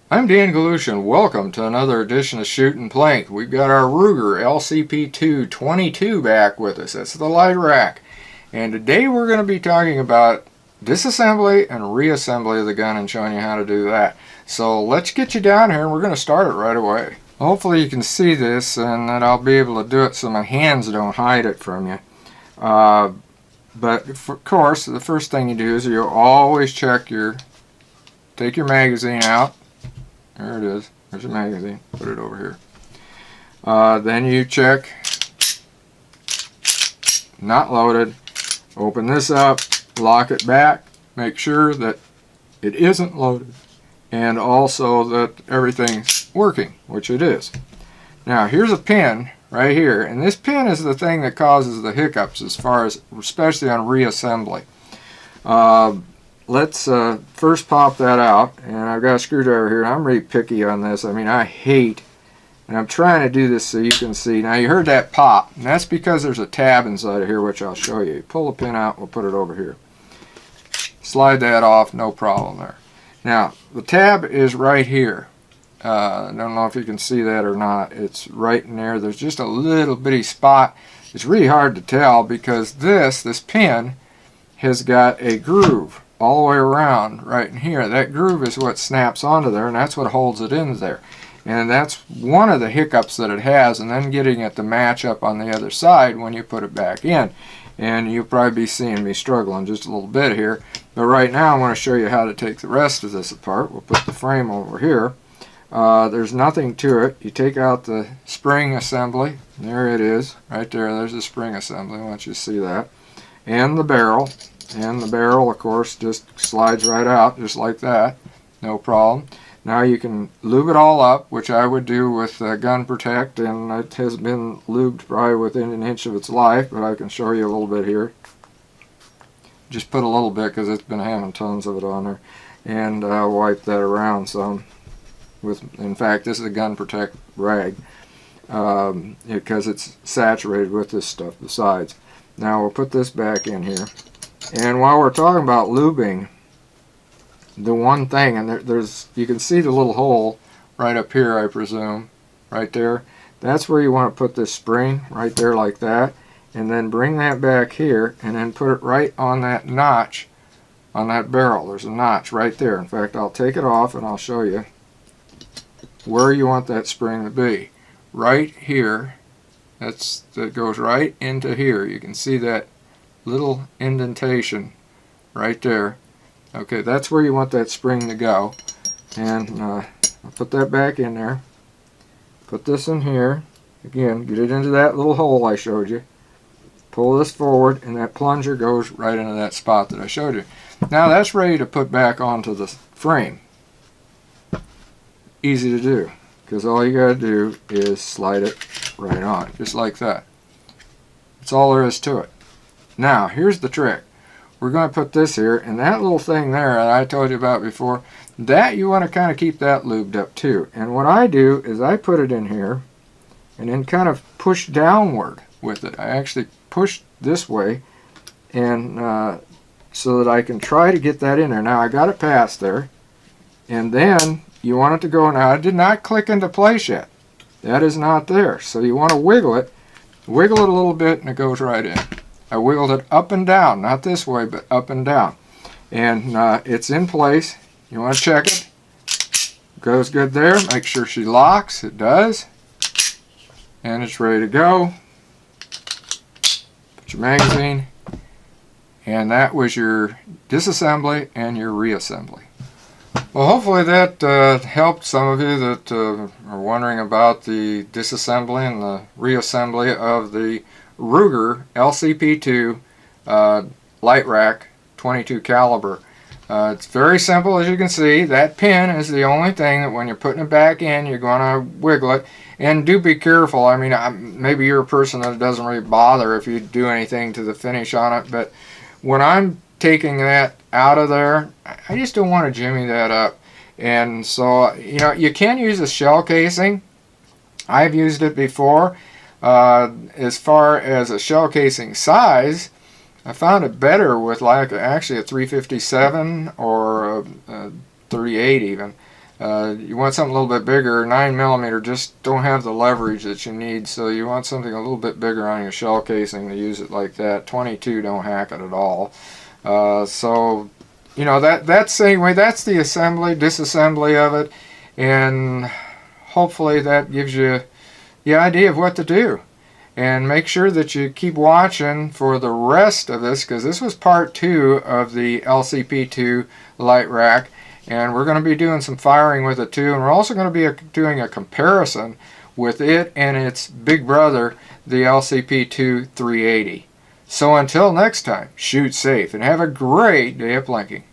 I'm Dan Galush and welcome to another edition of Shootin' Plink. We've got our Ruger LCPII 22 back with us. That's the light rack. And today we're going to be talking about disassembly and reassembly of the gun and showing you how to do that. So let's get you down here and we're going to start it right away. Hopefully you can see this and that I'll be able to do it so my hands don't hide it from you. But of course, the first thing you do is you always take your magazine out. There it is. There's a magazine. Put it over here. Then you check. Not loaded. Open this up. Lock it back. Make sure that it isn't loaded. And also that everything's working, which it is. Now here's a pin right here. And this pin is the thing that causes the hiccups as far as, especially on reassembly. Let's first pop that out, and I've got a screwdriver here. I'm really picky on this. I mean, I hate, and I'm trying to do this so you can see. Now you heard that pop, and that's because there's a tab inside of here, which I'll show you. Pull the pin out, we'll put it over here. Slide that off, no problem there. Now, the tab is right here. I don't know if you can see that or not. It's right in there. There's just a little bitty spot. It's really hard to tell because this pin has got a groove all the way around right in here. That groove is what snaps onto there, and that's what holds it in there. And that's one of the hiccups that it has, and then getting it to match up on the other side when you put it back in. And you'll probably be seeing me struggling just a little bit here. But right now I want to show you how to take the rest of this apart. We'll put the frame over here. There's nothing to it. You take out the spring assembly. There it is. Right there. There's the spring assembly. I want you to see that. And the barrel. And the barrel, of course, just slides right out, just like that. No problem. Now you can lube it all up, which I would do with Gun Protect, and it has been lubed probably within an inch of its life, but I can show you a little bit here. Just put a little bit because it's been having tons of it on there. And wipe that around some. In fact, this is a Gun Protect rag because it's saturated with this stuff besides. Now we'll put this back in here. And while we're talking about lubing, the one thing, and there's, you can see the little hole right up here, I presume, right there. That's where you want to put this spring, right there like that, and then bring that back here, and then put it right on that notch on that barrel. There's a notch right there. In fact, I'll take it off and I'll show you where you want that spring to be. Right here. That goes right into here. You can see that little indentation right there. Okay, that's where you want that spring to go. And I'll put that back in there. Put this in here. Again, get it into that little hole I showed you. Pull this forward, and that plunger goes right into that spot that I showed you. Now that's ready to put back onto the frame. Easy to do, because all you got to do is slide it right on, just like that. That's all there is to it. Now, here's the trick. We're going to put this here, and that little thing there that I told you about before, that you want to kind of keep that lubed up too. And what I do is I put it in here and then kind of push downward with it. I actually push this way and so that I can try to get that in there. Now I got it past there, and then you want it to go. Now it did not click into place yet. That is not there. So you want to wiggle it a little bit, and it goes right in. I wiggled it up and down, not this way, but up and down. And it's in place. You want to check it. Goes good there. Make sure she locks. It does. And it's ready to go. Put your magazine. And that was your disassembly and your reassembly. Well, hopefully that helped some of you that are wondering about the disassembly and the reassembly of the Ruger LCPII Light Rack 22 caliber. It's very simple, as you can see. That pin is the only thing that when you're putting it back in, you're going to wiggle it. And do be careful. I mean, maybe you're a person that doesn't really bother if you do anything to the finish on it, but when I'm taking that out of there, I just don't want to jimmy that up. And so, you know, you can use a shell casing. I've used it before. As far as a shell casing size, I found it better with like actually a 357 or a 38 even. You want something a little bit bigger. 9mm just don't have the leverage that you need, so you want something a little bit bigger on your shell casing to use it like that. 22 don't hack it at all. So, you know, that's anyway, that's the disassembly of it, and hopefully that gives you the idea of what to do. And make sure that you keep watching for the rest of this, because this was part 2 of the LCPII Light Rack, and we're going to be doing some firing with it too, and we're also going to be doing a comparison with it and its big brother, the LCPII 380. So until next time, shoot safe and have a great day of plinking.